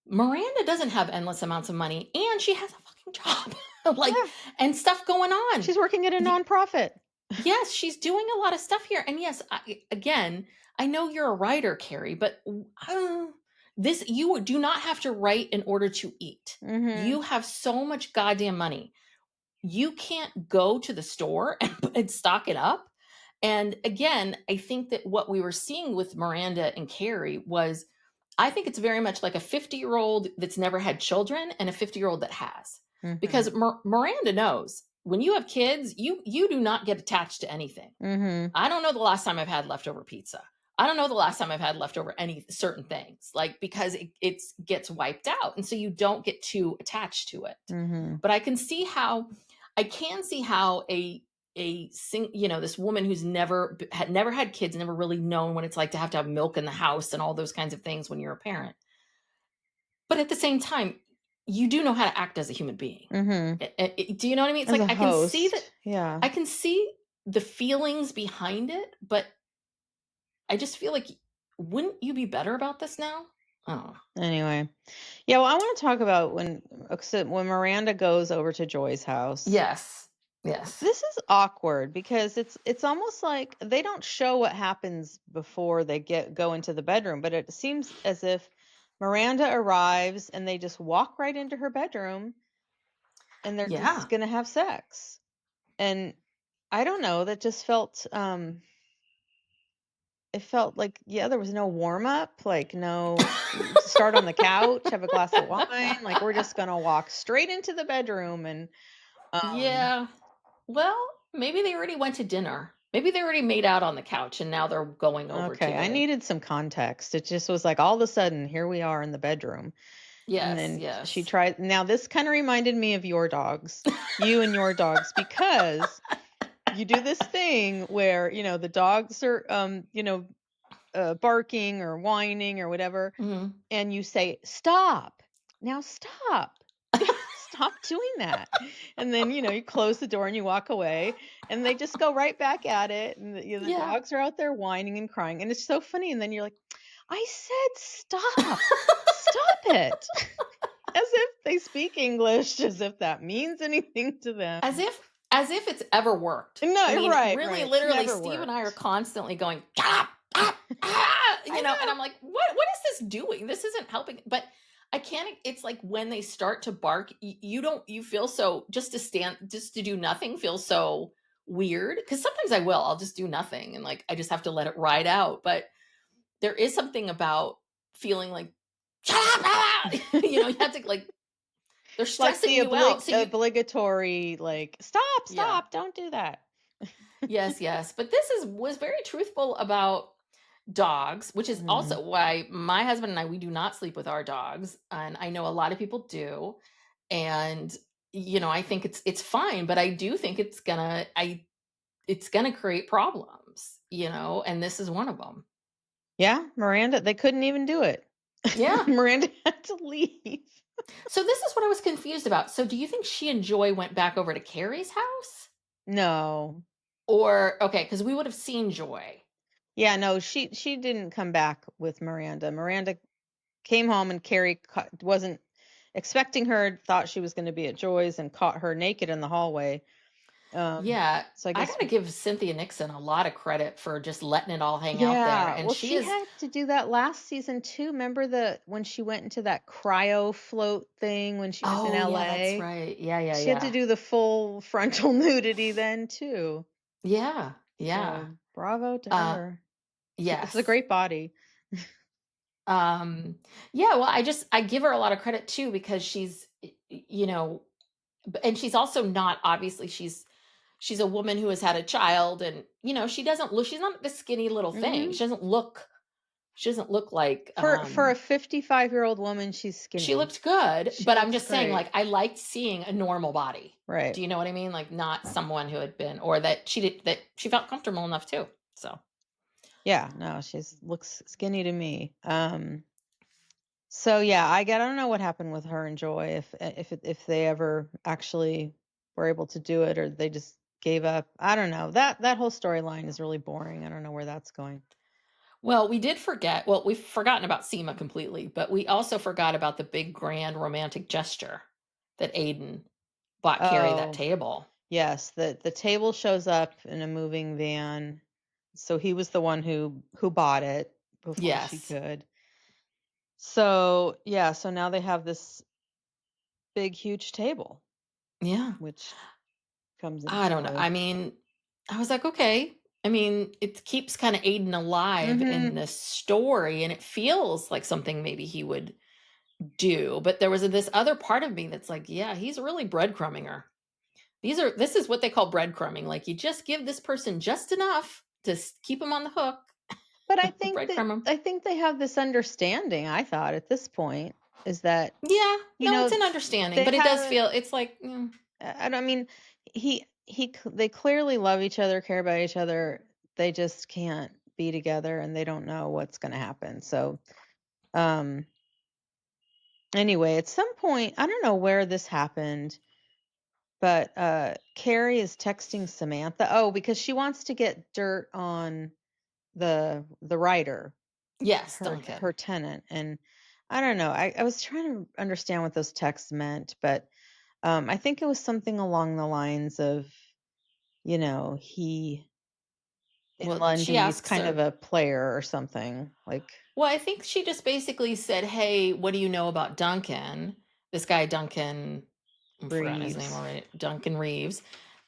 Miranda doesn't have endless amounts of money and she has a fucking job. Like, Yeah, and stuff going on. she's working at a Y- nonprofit. yes, she's doing a lot of stuff here. And yes, again, I know you're a writer, Carrie, but this, you do not have to write in order to eat. Mm-hmm. You have so much goddamn money. You can't go to the store and stock it up. And again, I think that what we were seeing with Miranda and Carrie was, I think it's very much like a 50-year-old that's never had children and a 50-year-old that has. Mm-hmm. Because Miranda knows when you have kids, you do not get attached to anything. Mm-hmm. I don't know the last time I've had leftover pizza. I don't know the last time I've had leftover any certain things, like because it gets wiped out, and so you don't get too attached to it. Mm-hmm. But I can see how this woman who's never had kids, never really known what it's like to have milk in the house and all those kinds of things when you're a parent. But at the same time, you do know how to act as a human being. Mm-hmm. Do you know what I mean? It's As a like I can see that, host. Yeah. I can see the feelings behind it, but I just feel like, wouldn't you be better about this now? Oh, Anyway. Yeah, well, I want to talk about when Miranda goes over to Joy's house. yes, yes, This is awkward because it's almost like they don't show what happens before they go into the bedroom, but it seems as if Miranda arrives and they just walk right into her bedroom and they're just yeah. going to have sex. And I don't know, that just felt it felt like, yeah, there was no warm up, like no start on the couch, have a glass of wine, like we're just going to walk straight into the bedroom. And Yeah. Well, maybe they already went to dinner. Maybe they already made out on the couch and now they're going over to okay, I the. needed some context. It just was like all of a sudden, here we are in the bedroom. And Yes, then she yes. tried. Now, this kind of reminded me of you and your dogs, because you do this thing where, the dogs are, barking or whining or whatever. Mhm. And you say, "Stop. Now stop." Stop doing that. And then, you close the door and you walk away and they just go right back at it. And the Yeah. dogs are out there whining and crying. And it's so funny. And then you're like, "I said stop. Stop it." As if they speak English, as if that means anything to them. As if it's ever worked. I No, mean, right, really, right. literally, Never Steve and I are worked. constantly going, "Ah, ah, ah," I and know. I'm like, what is this doing? This isn't helping. But I can't, it's like when they start to bark, you feel so, just to do nothing feels so weird. Cause sometimes I'll just do nothing and like I just have to let it ride out. But there is something about feeling like, shut up, ah! You have to like, they're Like the stressing you out. So obligatory, like, "Stop, yeah. stop, don't do that." Yes. But this was very truthful about dogs, which is also why my husband and I, we do not sleep with our dogs. And I know a lot of people do. And, I think it's fine, but I do think it's gonna create problems, and this is one of them. Yeah, Miranda, they couldn't even do it. Yeah. Miranda had to leave. So this is what I was confused about. So do you think she and Joy went back over to Carrie's house? No. Or, okay, because we would have seen Joy. Yeah, no, she didn't come back with Miranda. Miranda came home and Carrie wasn't expecting her, thought she was going to be at Joy's and caught her naked in the hallway. Yeah, So I I guess got to give Cynthia Nixon a lot of credit for just letting it all hang out there. yeah. And Well, she she is, had to do that last season too. Remember when she went into that cryo float thing when she was in oh, yeah, that's LA? right. Yeah. She had to do the full frontal nudity then too. Yeah. So bravo to Uh, her. It's a yes. great body. Yeah, well, I give her a lot of credit too because she's, and she's also not, obviously she's a woman who has had a child, and she's not this skinny little thing. Hmm. She doesn't look like, For a 55-year-old woman, she's she skinny. looked good, She but I'm looks just saying, great. like, I liked seeing a normal body. Right. Do you know what I mean? Like, not someone who had been, or that she felt comfortable enough too. So, Yeah, no, she's looks skinny to me. So yeah, I don't know what happened with her and Joy if they ever actually were able to do it or they just gave up. I don't know. That whole storyline is really boring. I don't know where that's going. well, we've forgotten about Seema completely, but we also forgot about the big grand romantic gesture that Aiden bought Carrie that Oh, table. yes, the table shows up in a moving van. So he was the one who bought it before she Yes. could. So, yeah, so now they have this big huge table Yeah. which comes into I don't know. play. I mean, I was like, okay. I mean, it keeps kind of Aiden alive in Mhm. this story, and it feels like something maybe he would do. But there was this other part of me that's like, yeah, he's really breadcrumbing her. This is what they call breadcrumbing. Like, you just give this person just enough to keep them on the hook. But Breadcrumb them. I think they have this understanding, I thought at this point is that, Yeah, you no, it's know, an understanding, they but it does have feel it's like, I mean, they clearly love each other, care about each other. They just can't be together and they don't know what's going to happen. So, um anyway, at some point, I don't know where this happened, but Carrie is texting Samantha. Oh, because she wants to get dirt on the writer, yes, Duncan. her tenant. And I don't know. I was trying to understand what those texts meant, but I think it was something along the lines of, he in Well, she Lundy is asks kind of her. a player or something like Well, I think she just basically said, "Hey, what do you know about Duncan? This guy, Duncan, I'm forgotten his name Reeves. already, Duncan Reeves."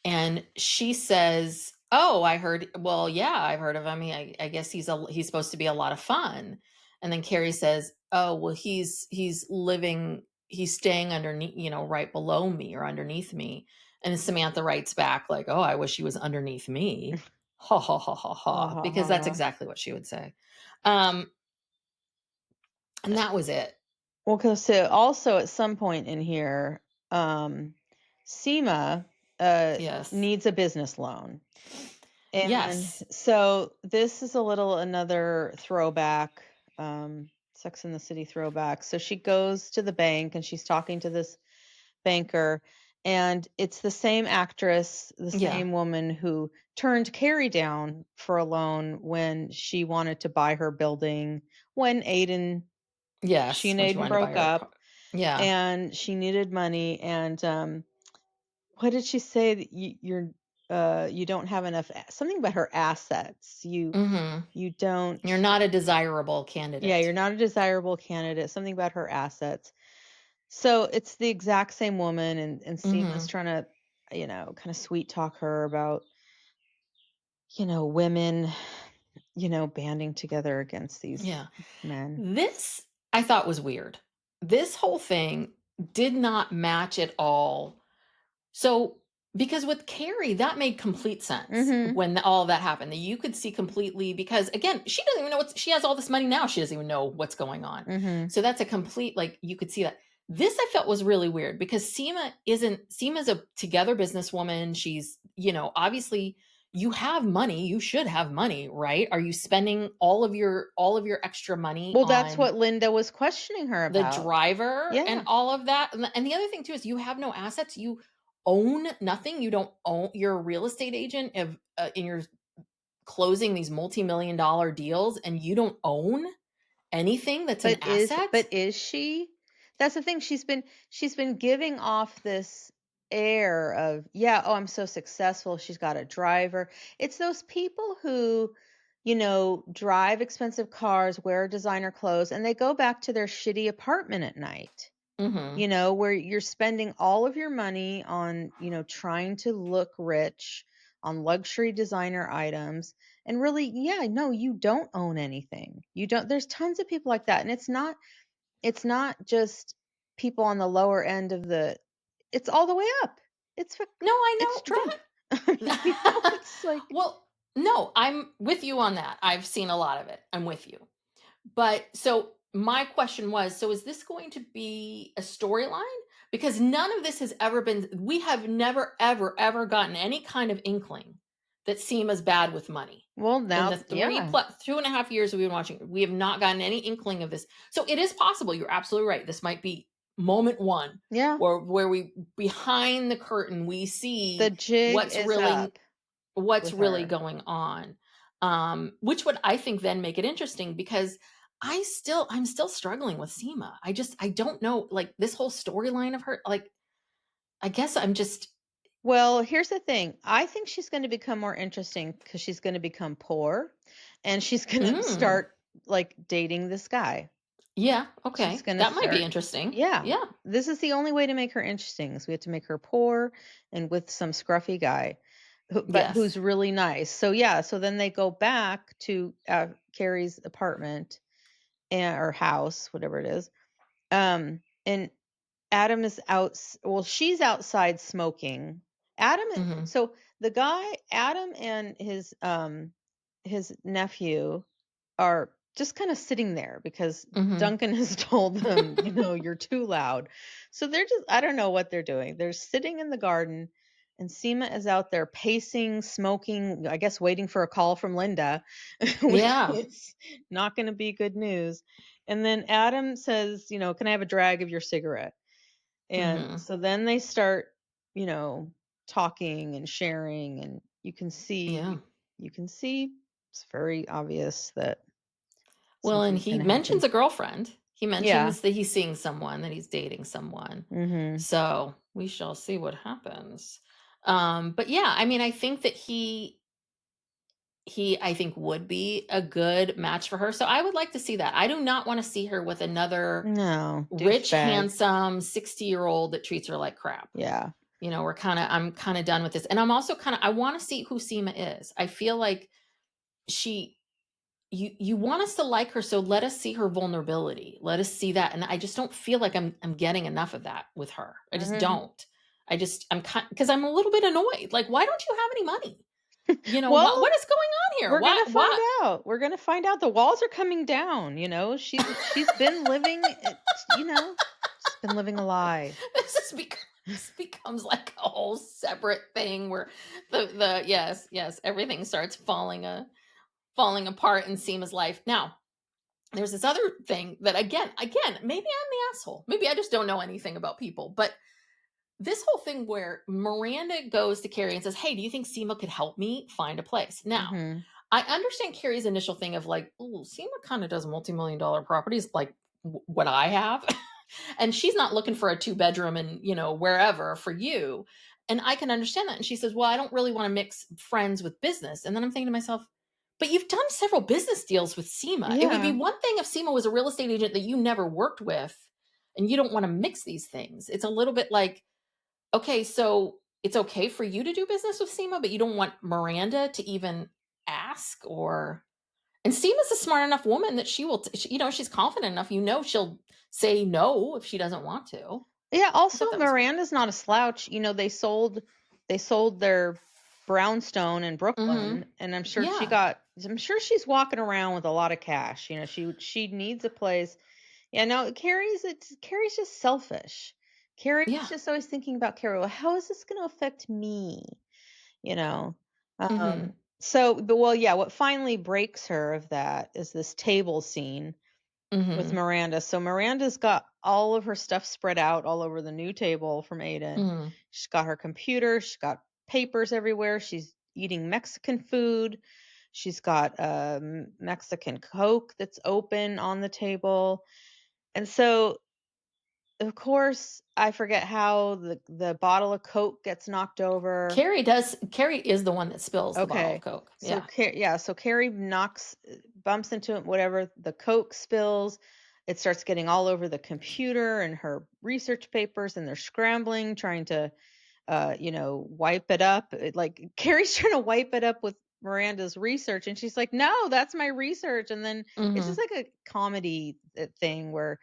And she says, "Oh, I heard. Well, yeah, I've heard of him. I guess he's supposed to be a lot of fun." And then Carrie says, "Oh, well, he's staying underneath, right below me or underneath me." And Samantha writes back like, "Oh, I wish he was underneath me." Ha ha ha ha Ha ha, ha because ha that's ha. exactly what she would say. Um, and that was it. Well, because also at some point in here, Seema Yes. needs a business loan. And Yes. so this is a little another throwback, Sex in the City throwback. So she goes to the bank and she's talking to this banker, and it's the same actress, the Yeah. same woman who turned Carrie down for a loan when she wanted to buy her building when she Yes. and When she Aiden wanted to buy broke her up car. Yeah. and she needed money. And what did she say that you don't have enough something about her assets. Mm-hmm. You don't You're not a desirable Yeah, candidate. you're not a desirable candidate, something about her assets. So it's the exact same woman, and Seema's Mm-hmm. trying to, kind of sweet talk her about, women, banding together against these Yeah. men. This I thought was weird. This whole thing did not match at all. So Because with Carrie, that made complete sense when all that happened. That you could see completely, because again, she doesn't even know she has all this money now. She doesn't even know what's going on. So that's a complete, like, you could see that. This I felt was really weird because Seema's a together businesswoman. She's, obviously you have money. You should have money, right? Are you spending all of your extra money Well, that's on what Linda was questioning her the about. driver and all of that? And the other thing too is you have no assets. You own nothing. You don't own. You're a real estate agent and you're closing these multi-million-dollar deals, and you don't own anything that's an asset. But is she? That's the thing. She's been giving off this air of, I'm so successful. She's got a driver. It's those people who, drive expensive cars, wear designer clothes, and they go back to their shitty apartment at night. Where you're spending all of your money on, trying to look rich, on luxury designer items. And really, no, you don't own anything. You don't. There's tons of people like that. And it's not just people on the lower end of it's all the way up. It's No, I know. It's Trump. It's like, well, no, I'm with you on that. I've seen a lot of it. I'm with you. But so my question was, so is this going to be a storyline? Because none of this has ever been, we have never, ever, ever gotten any kind of inkling that Seema's bad with money. Well, now, in the 2.5 years we've been watching, we have not gotten any inkling of this. So it is possible. You're absolutely right. This might be moment one. Yeah. Where we, behind the curtain, we see the jig what's is really, up what's really going on. Which would, I think, then make it interesting, because I'm still struggling with Seema. I don't know, like, this whole storyline of her, like, I guess I'm just. Well, here's the thing. I think she's going to become more interesting because she's going to become poor, and she's going to start, like, dating this guy. Yeah. Okay. That might be interesting. Yeah. Yeah. This is the only way to make her interesting, is we have to make her poor and with some scruffy guy, who's really nice. So so then they go back to Carrie's apartment or house, whatever it is. And Adam is out. Well, she's outside smoking. So the guy, Adam, and his nephew are just kind of sitting there because Duncan has told them, you're too loud. So they're just, I don't know what they're doing. They're sitting in the garden, and Seema is out there pacing, smoking, I guess waiting for a call from Linda. Yeah. It's not going to be good news. And then Adam says, can I have a drag of your cigarette? And so then they start, talking and sharing, and you can see it's very obvious that. Well, and he mentions a girlfriend. He mentions that he's seeing someone, that he's dating someone. So we shall see what happens. But yeah, I mean, I think that he I think would be a good match for her. So I would like to see that. I do not want to see her with another rich, handsome 60-year-old that treats her like crap. Yeah. I'm kind of done with this. And I'm also I want to see who Seema is. I feel like you want us to like her, so let us see her vulnerability. Let us see that. And I just don't feel like I'm getting enough of that with her. I just don't. Because I'm a little bit annoyed. Like, why don't you have any money? What is going on here? We're gonna find out. We're gonna find out. The walls are coming down. She's been living. She's been living a lie. This becomes like a whole separate thing where the yes everything starts falling apart in Seema's life. Now, there's this other thing that again, maybe I'm the asshole. Maybe I just don't know anything about people, but this whole thing where Miranda goes to Carrie and says, hey, do you think Seema could help me find a place? Now, I understand Carrie's initial thing of like, oh, Seema kind of does multi-million-dollar properties like what I have. And she's not looking for a 2-bedroom and, wherever for you. And I can understand that. And she says, well, I don't really want to mix friends with business. And then I'm thinking to myself, but you've done several business deals with Seema. Yeah. It would be one thing if Seema was a real estate agent that you never worked with and you don't want to mix these things. It's a little bit like, okay, so it's okay for you to do business with Seema, but you don't want Miranda to even ask and Seema's a smart enough woman that she will, she's confident enough, she'll say no if she doesn't want to. Yeah. Also, Miranda's not a slouch. They sold they sold their brownstone in Brooklyn, and I'm sure she's walking around with a lot of cash. You know, she needs a place. Yeah, no, Carrie's just selfish. Carrie's just always thinking about Carrie. Well, how is this going to affect me? You know. So, but well, yeah. What finally breaks her of that is this table scene with Miranda. So Miranda's got all of her stuff spread out all over the new table from Aiden. She's got her computer. She's got papers everywhere. She's eating Mexican food. She's got Mexican Coke that's open on the table. And so, of course, I forget how the bottle of Coke gets knocked over. Carrie is the one that spills the bottle of Coke. So so Carrie bumps into it, whatever, the Coke spills. It starts getting all over the computer and her research papers, and they're scrambling, trying to wipe it up. Like Carrie's trying to wipe it up with Miranda's research, and she's like, "No, that's my research." And then it's just like a comedy thing where,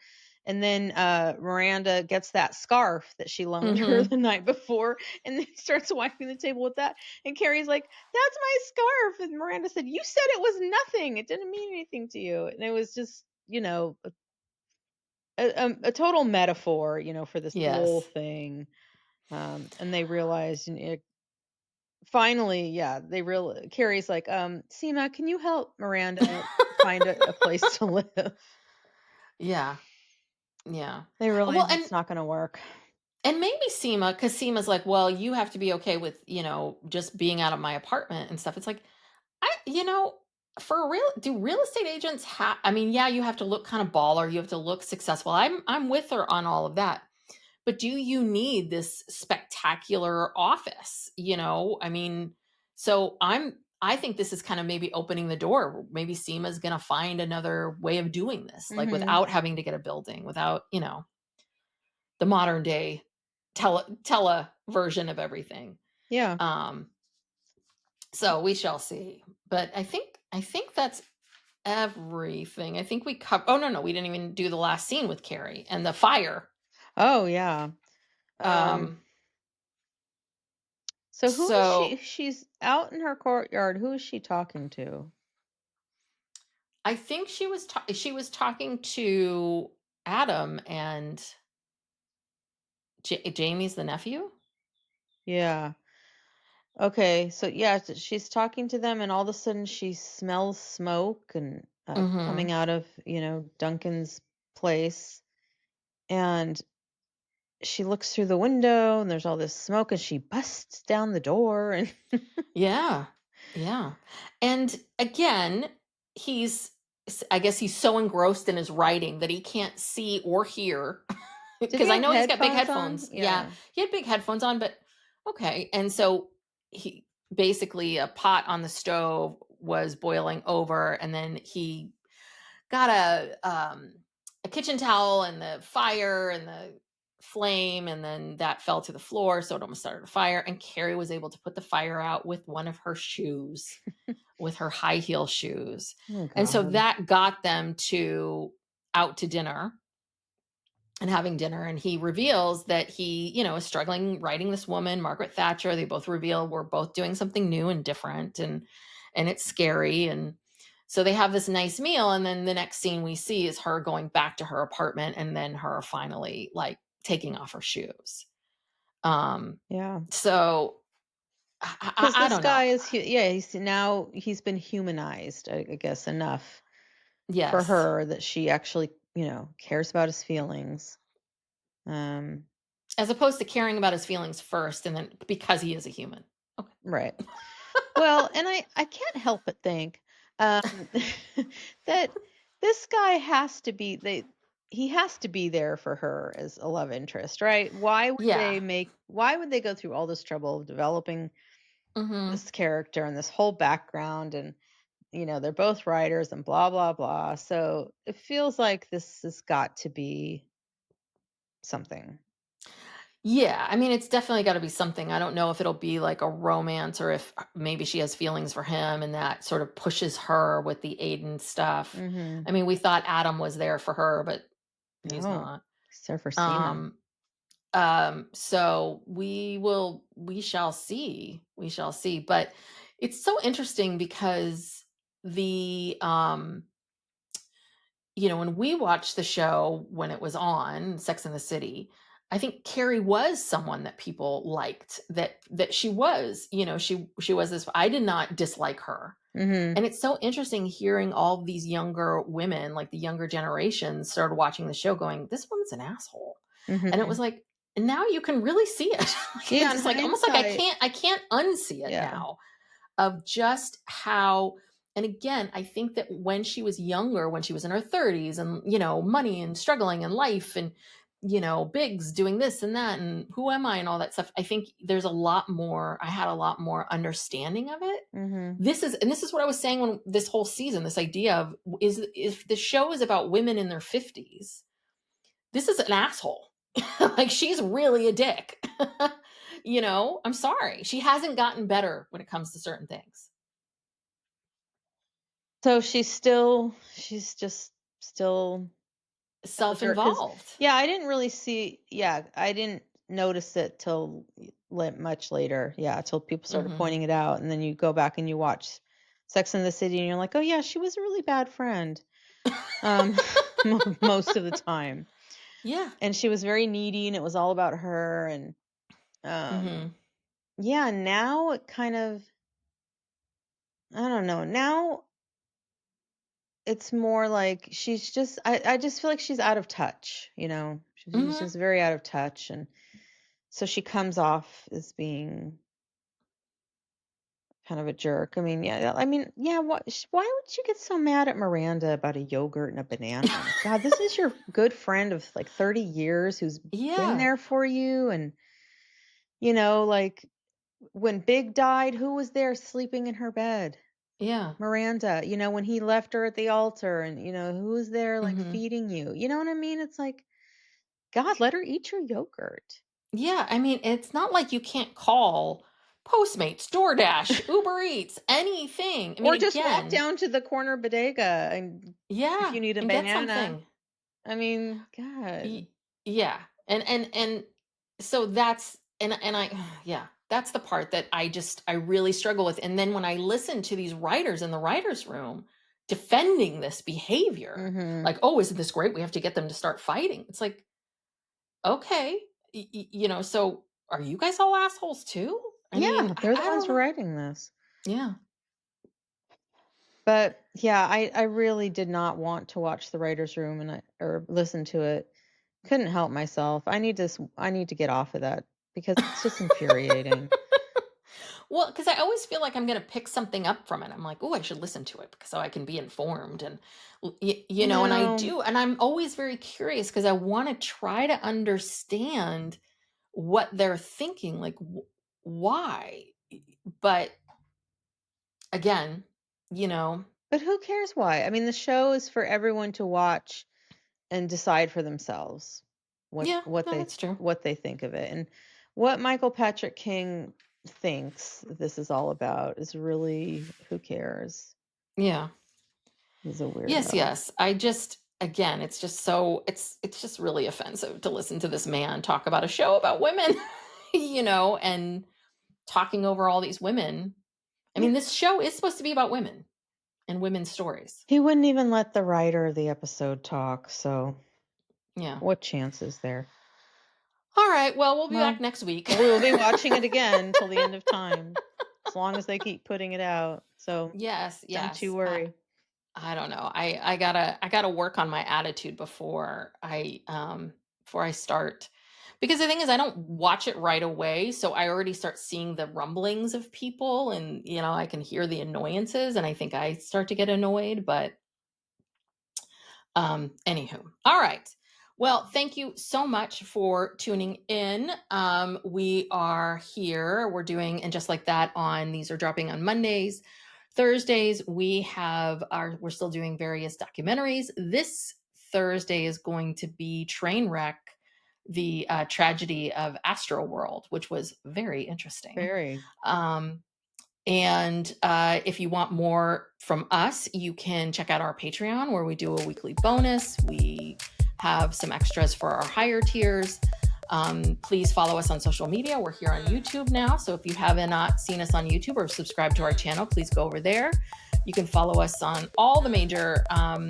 and then Miranda gets that scarf that she loaned her the night before, and then starts wiping the table with that. And Carrie's like, "That's my scarf." And Miranda said, "You said it was nothing. It didn't mean anything to you." And it was just, a total metaphor, for this whole thing. And they realized, finally, Carrie's like, Seema, can you help Miranda find a place to live? Yeah. They realize it's not going to work. And maybe Seema, because Seema's like, well, you have to be okay with, just being out of my apartment and stuff. It's like, do real estate agents you have to look kind of baller. You have to look successful. I'm with her on all of that. But do you need this spectacular office? So I think this is kind of maybe opening the door. Maybe Seema's going to find another way of doing this, like without having to get a building, without, the modern day tele version of everything. Yeah. So we shall see. But I think that's everything. I think we covered. Oh no, we didn't even do the last scene with Carrie and the fire. Oh yeah. So who is she? She's out in her courtyard. Who is she talking to? I think she was talking to Adam and Jamie's the nephew. Yeah. Okay, so yeah, she's talking to them, and all of a sudden she smells smoke and coming out of Duncan's place, and she looks through the window, and there's all this smoke, and she busts down the door, and yeah, and again, I guess he's so engrossed in his writing that he can't see or hear. Because I know he's got big headphones. Yeah, he had big headphones on, but okay. And so he basically, a pot on the stove was boiling over, and then he got a kitchen towel and the fire and the flame, and then that fell to the floor, so it almost started a fire. And Carrie was able to put the fire out with one of her shoes, with her high heel shoes. And so that got them out to dinner and having dinner, and he reveals that he is struggling writing this woman, Margaret Thatcher. They both reveal we're both doing something new and different, and it's scary. And so they have this nice meal, and then the next scene we see is her going back to her apartment, and then her finally like taking off her shoes. Yeah. So because this guy know. he's been humanized, I guess, enough for her that she actually cares about his feelings. As opposed to caring about his feelings first, and then because he is a human. Okay. Right. Well, and I can't help but think that this guy has to be he has to be there for her as a love interest, right? Why would they go through all this trouble of developing this character and this whole background, and they're both writers and blah blah blah. So it feels like this has got to be something. Yeah, I mean, it's definitely got to be something. I don't know if it'll be like a romance, or if maybe she has feelings for him and that sort of pushes her with the Aiden stuff. I mean, we thought Adam was there for her, but he's not. He's there for Seema. So we shall see. But it's so interesting because the, when we watched the show when it was on Sex and the City, I think Carrie was someone that people liked, that she was, she was this, I did not dislike her. Mm-hmm. And it's so interesting hearing all these younger women, like the younger generation, started watching the show going, this woman's an asshole. Mm-hmm. And it was like, now you can really see it. Yeah, It's in like almost like hindsight, I can't unsee it yeah. now, of just how. And again, I think that when she was younger, when she was in her 30s and, money and struggling in life and, Biggs doing this and that and who am I and all that stuff, I think there's I had a lot more understanding of it. Mm-hmm. This is what I was saying when this whole season, this idea of, is if the show is about women in their 50s, this is an asshole. Like, she's really a dick. I'm sorry. She hasn't gotten better when it comes to certain things. So she's just still Self-involved. Yeah, I didn't really see. Yeah, I didn't notice it till much later. Yeah, till people started pointing it out, and then you go back and you watch Sex and the City, and you're like, oh yeah, she was a really bad friend. Most of the time. Yeah. And she was very needy, and it was all about her. And yeah, now it kind of, I don't know. Now it's more like she's just, I just feel like she's out of touch, She's just very out of touch. And so she comes off as being kind of a jerk. I mean, yeah. Why would you get so mad at Miranda about a yogurt and a banana? God, this is your good friend of like 30 years who's been there for you. And, like when Big died, who was there sleeping in her bed? Yeah. Miranda, when he left her at the altar and, who was there like feeding you? You know what I mean? It's like, God, let her eat your yogurt. Yeah. I mean, it's not like you can't call Postmates, DoorDash, Uber Eats, anything. I mean, or just walk down to the corner bodega and if you need a banana. Get something. I mean, God. Yeah. And so that's, and I, yeah, that's the part that I really struggle with. And then when I listen to these writers in the writer's room defending this behavior, like, oh, isn't this great? We have to get them to start fighting. It's like, okay, so are you guys all assholes too? I mean, they're the ones writing this. Yeah. But yeah, I really did not want to watch the writer's room or listen to it. Couldn't help myself. I need to get off of that because it's just infuriating. Well, because I always feel like I'm going to pick something up from it. I'm like, oh, I should listen to it so I can be informed. And, and I do. And I'm always very curious because I want to try to understand what they're thinking, like why. But again, But who cares why? I mean, the show is for everyone to watch and decide for themselves that's true. what they think of it. And what Michael Patrick King thinks this is all about is really, who cares? Yeah. He's a weirdo. Yes. I just, again, it's just so, it's just really offensive to listen to this man talk about a show about women, and talking over all these women. I mean, this show is supposed to be about women and women's stories. He wouldn't even let the writer of the episode talk. So yeah, what chance is there? All right. Well, we'll be back next week. We will be watching it again till the end of time, as long as they keep putting it out. So yes. Don't you worry. I don't know. I gotta work on my attitude before I start, because the thing is I don't watch it right away, so I already start seeing the rumblings of people, and I can hear the annoyances, and I think I start to get annoyed. But anywho, all right. Well, thank you so much for tuning in. We are here. We're doing And Just Like That these are dropping on Mondays. Thursdays, we're still doing various documentaries. This Thursday is going to be Trainwreck, the tragedy of Astroworld, which was very interesting. Very. And if you want more from us, you can check out our Patreon, where we do a weekly bonus. We have some extras for our higher tiers. Please follow us on social media. We're here on YouTube now. So if you haven't seen us on YouTube or subscribed to our channel, please go over there. You can follow us on all the major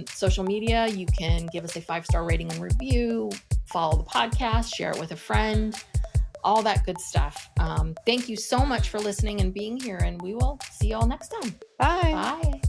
social media. You can give us a 5-star rating and review, follow the podcast, share it with a friend, all that good stuff. Thank you so much for listening and being here, and we will see you all next time. Bye. Bye.